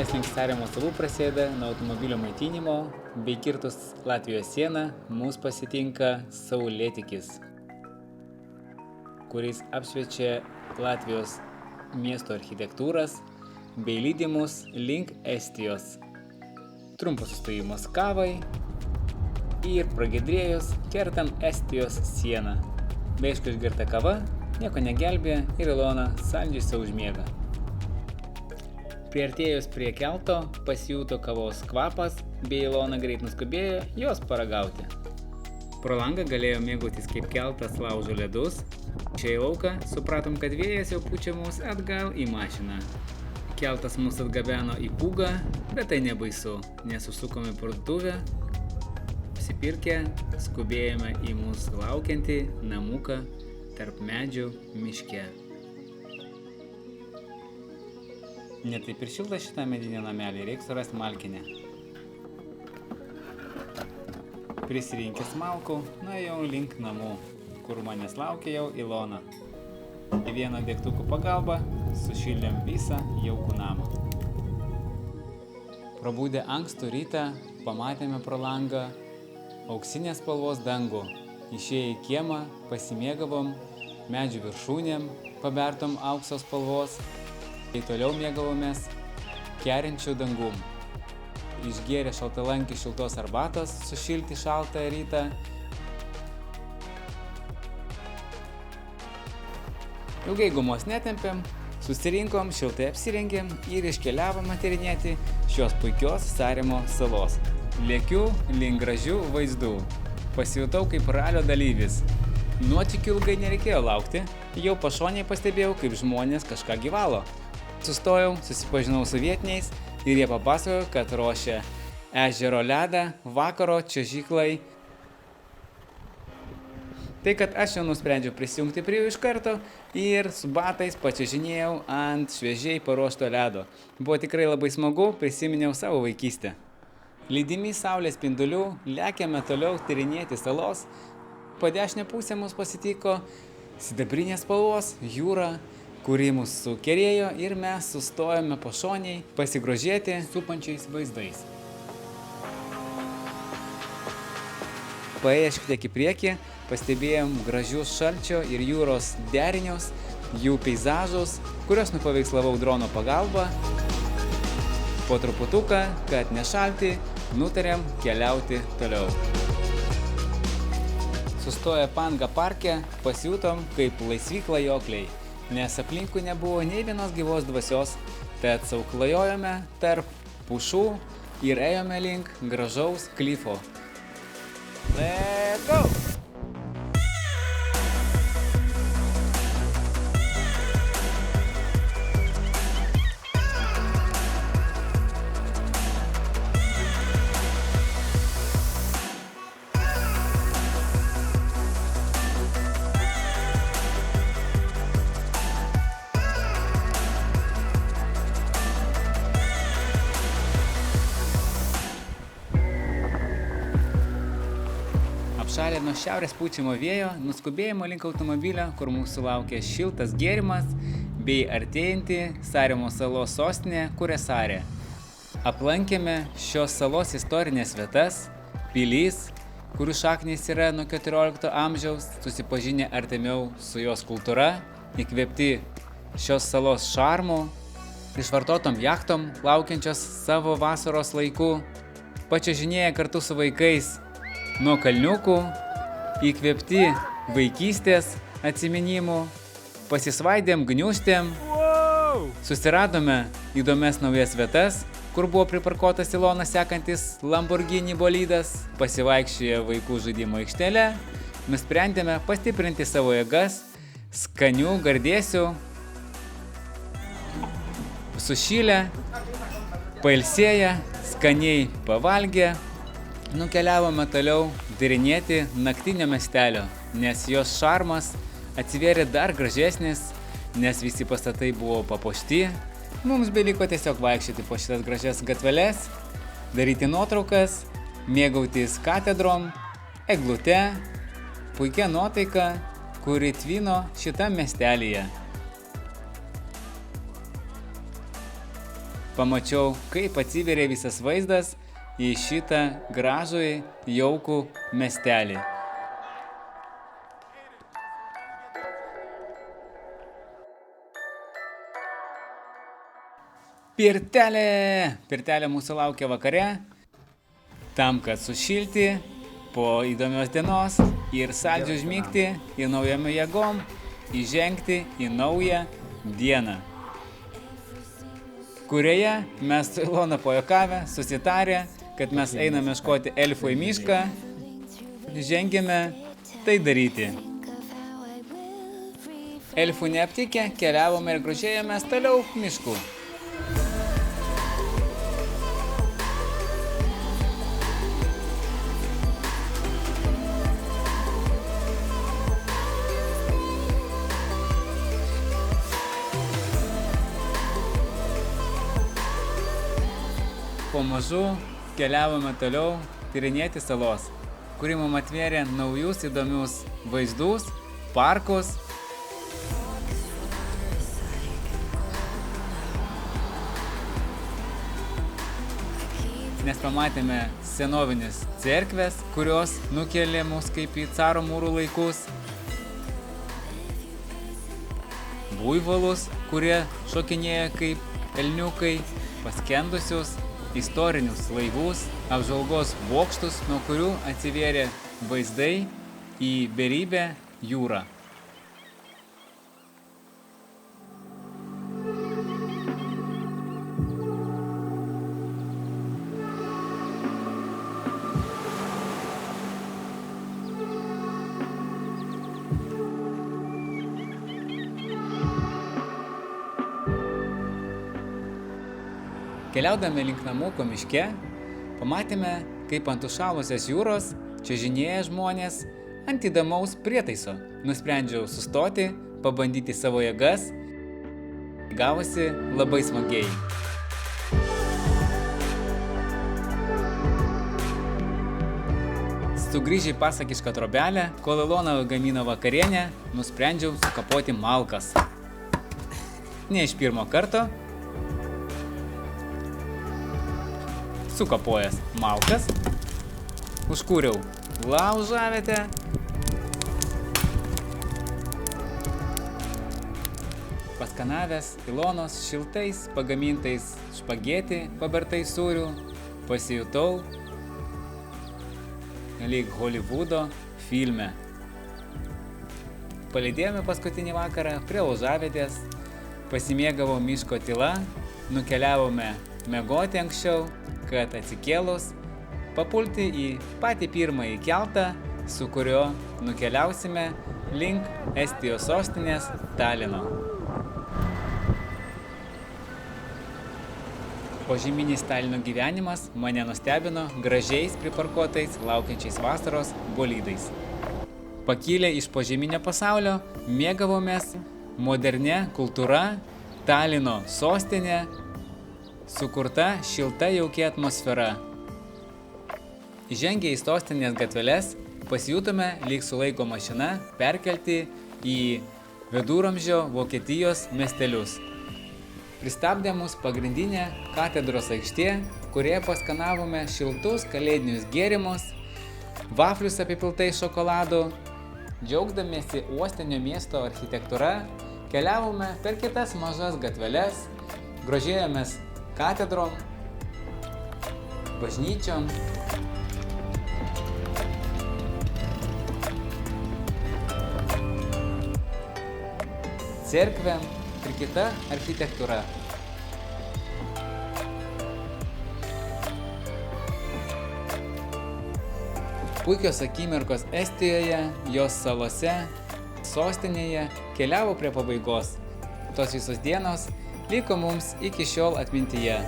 Kelionės link Saremo salų prasideda nuo automobilio maitinimo, bei kirtus Latvijos sieną mus pasitinka saulėtekis, kuris apšviečia Latvijos miesto architektūras bei lydi mus link Estijos. Trumpas sustojimas kavai ir pragiedrėjus kertam Estijos sieną. Beiškai išgerta kava nieko negelbėja ir Ilona saldžiai sau užmiega. Priartėjus prie kelto pasijuto kavos kvapas, bei Ilona greit nuskubėjo jos paragauti. Pro langą galėjo mėgautis, kaip keltas laužo ledus. Čia į lauką supratom, kad vėjas jau pučia mus atgal į mašiną. Keltas mus atgabeno į Pūgą, bet tai nebaisu, nes užsukome parduotuvę. Apsipirkę, skubėjome į mūsų laukiantį namuką tarp medžių miške. Netaip ir šilta šitą medinį namelį, reiks surasti malkinę. Prisirinkęs malkų, nuėjau link namų, kur manęs laukia jau Ilona. Į vieną degtukų pagalbą sušildėm visą jaukų namą. Prabudę ankstų rytą, pamatėme pro langą auksinės spalvos dangų. Išėję į kiemą, pasimėgavom medžių viršūnėm, pabertom aukso spalvos, tai toliau mėgavomės kerinčių dangum. Išgėrę šaltalankį šiltos arbatos sušilti šaltą rytą. Ilgai gumos netempėm, susirinkom, šiltai apsirengėm ir iškeliavome tyrinėti šios puikios Saremo salos. Lėkiu link gražių vaizdų. Pasijutau kaip ralio dalyvis. Nuotykių ilgai nereikėjo laukti, jau pašonėje pastebėjau, kaip žmonės kažką gyvalo. Sustojau, susipažinau su vietiniais ir jie papasakojo, kad ruošia ežero ledą vakaro čiuožyklai. Tai, kad aš jau nusprendžiau prisijungti prie jų iš karto ir su batais pačiuožinėjau ant šviežiai paruošto ledo. Buvo tikrai labai smagu, prisiminiau savo vaikystę. Lydimi saulės spindulių, lėkėme toliau tyrinėti salos. Po dešinę pusę mus pasitiko sidabrinės spalvos jūra, kuri mus sukerėjo ir mes sustojome pašoniai pasigrožėti supančiais vaizdais. Paėję šiek tiek į priekį, pastebėjom gražius šalčio ir jūros derinius, jų peizažus, kuriuos nupaveikslavau drono pagalba. Po truputuką, kad nešalti, nutarėm keliauti toliau. Sustoję Panga parke, pasijutom kaip laisvi klajokliai, nes aplinkui nebuvo nei vienos gyvos dvasios, tad sau klajojome tarp pušų ir ėjome link gražaus klifo. Let's go! Apšalę nuo šiaurės pučiamo vėjo, nuskubėjimo link automobilio, kur mūsų laukia šiltas gėrimas, bei artėjanti Saremo salos sostinė Kuressaarė. Aplankėme šios salos istorinės vietas, pilys, kurių šaknys yra nuo 14 amžiaus, susipažinę artimiau su jos kultūra, įkvėpti šios salos šarmu, išvartotom jachtom, laukiančios savo vasaros laiku, pačiuožinėję kartu su vaikais nuo kalniukų, įkvėpti vaikystės atsiminimų, pasisvaidėm gniūžtėm, susiradome įdomias naujas vietas, kur buvo priparkuotas Ilona sekantis Lamborghini bolidas, pasivaikščioję vaikų žaidimo aikštelę, nusprendėme pastiprinti savo jėgas, skanių gardėsių, sušilę, pailsėję, skaniai pavalgę. Nukeliavome toliau tyrinėti naktinio miestelio, nes jos šarmas atsivėrė dar gražesnis, nes visi pastatai buvo papuošti. Mums beliko tiesiog vaikščioti po šitas gražias gatveles, daryti nuotraukas, mėgautis katedrom, eglute, puikia nuotaika, kuri tvino šitam miestelyje. pamačiau, kaip atsiveria visas vaizdas į šitą gražų jaukų miestelį. Pirtelė mūsų laukia vakare, tam, kad sušilti po įdomios dienos ir saldžiai užmigti ir naujom jėgom įžengti į naują dieną, kurioje mes su Ilona pajuokavę, susitarę, kad mes einame ieškoti elfų į mišką, žengėme tai daryti. Elfų neaptikę, keliavome ir grožėjomės toliau mišku. Pamažu keliavome toliau tyrinėti salos, kuri mums atvėrė naujus įdomius vaizdus, parkus. Nes pamatėme senovinės cerkves, kurios nukėlė mus kaip į caro mūrų laikus. Buivolus, kurie šokinėja kaip elniukai, paskendusius istorinius laivus, apžvalgos bokštus, nuo kurių atsivėrė vaizdai į beribę jūrą. Keliaudami link namuko miške, pamatėme, kaip ant užšalusios jūros čiuožinėja žmonės ant įdomaus prietaiso. Nusprendžiau sustoti, pabandyti savo jėgas. Gavosi labai smagiai. Sugrįžę į pasakišką trobelę, kol Ilona gamino vakarienę, nusprendžiau sukapoti malkas. Ne iš pirmo karto. Sukapojęs malkas, užkūriau laužavietę, paskanavęs Ilonos šiltais pagamintais špageti pabertais sūrių, pasijutau lyg Hollywoodo filme. Palydėjome paskutinį vakarą prie laužavietės, pasimėgavo miško tyla, nukeliavome miegoti anksčiau, kad atsikėlus papulti į patį pirmąjį keltą, su kurio nukeliausime link Estijos sostinės Talino. Požeminis Talino gyvenimas mane nustebino gražiais priparkuotais laukiančiais vasaros bolidais. Pakilę iš požeminio pasaulio, mėgavomės modernė kultūra, Talino sostinė, sukurta šilta jauki atmosfera. Įžengę į sostinės gatveles, pasijutome lyg su laiko mašina perkelti į viduramžio Vokietijos miestelius. Pristabdė mus pagrindinė katedros aikštė, kurioje paskanavome šiltus kalėdinius gėrimus, vaflius apipiltais šokoladu. Džiaugdamiesi uostinio miesto architektūra, keliavome per kitas mažas gatveles, grožėjomės katedrom, bažnyčiom, cerkvėm ir kita architektūra. Puikios akimirkos Estijoje, jos salose, sostinėje keliavo prie pabaigos. Tos visos dienos liko mums iki šiol atmintyje.